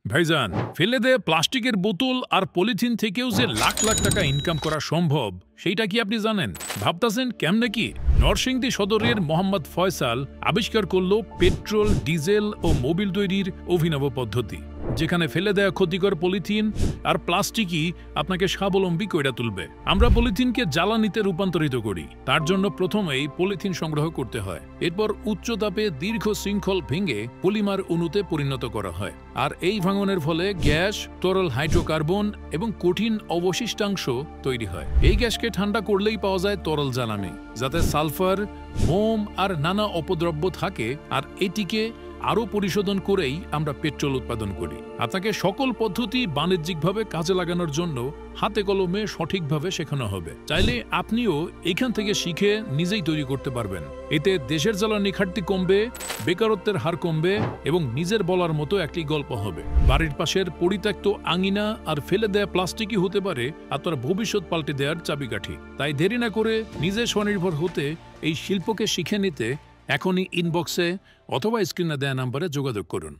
ভাইজান, ফেলে দেয়া প্লাস্টিকের বোতল আর পলিথিন থেকেও যে লাখ লাখ টাকা ইনকাম করা সম্ভব সেইটা কি আপনি জানেন? ভাবতাছেন কেমনে কি? নরসিংদী সদরের মোহাম্মদ ফয়সাল আবিষ্কার করল পেট্রোল, ডিজেল ও মোবিল তৈরির অভিনব পদ্ধতি, যেখানে ফেলে দেয়া ক্ষতিকর পলিথিন আর প্লাস্টিকই আপনাকে স্বাবলম্বী কইরা তুলবে। আমরা পলিথিনকে জ্বালানিতে রূপান্তরিত করি। তার জন্য প্রথমেই পলিথিন সংগ্রহ করতে হয়, এরপর উচ্চ তাপে দীর্ঘ শৃঙ্খল ভেঙে পলিমার অণুতে পরিণত করা হয়। আর এই ভাঙনের ফলে গ্যাস, তরল হাইড্রোকার্বন এবং কঠিন অবশিষ্টাংশ তৈরি হয়। এই গ্যাসকে ঠান্ডা করলেই পাওয়া যায় তরল জ্বালানি, যাতে সালফার, মোম আর নানা অপদ্রব্য থাকে, আর এটিকে আরও পরিশোধন করেই আমরা পেট্রোল উৎপাদন করি। আপনাকে সকল পদ্ধতি বাণিজ্যিকভাবে কাজে লাগানোর জন্য হাতে কলমে সঠিকভাবে শেখানো হবে। চাইলে আপনিও এখান থেকে শিখে নিজেই তৈরি করতে পারবেন। এতে দেশের জ্বালানি ঘাটতি কমবে, বেকারত্বের হার কমবে এবং নিজের বলার মতো একটি গল্প হবে। বাড়ির পাশের পরিত্যক্ত আঙিনা আর ফেলে দেয়া প্লাস্টিকই হতে পারে আপনার ভবিষ্যৎ পাল্টে দেওয়ার চাবিকাঠি। তাই দেরি না করে নিজে স্বনির্ভর হতে এই শিল্পকে শিখে নিতে এখনই ইনবক্সে অথবা স্ক্রিনে দেয়া নাম্বারে যোগাযোগ করুন।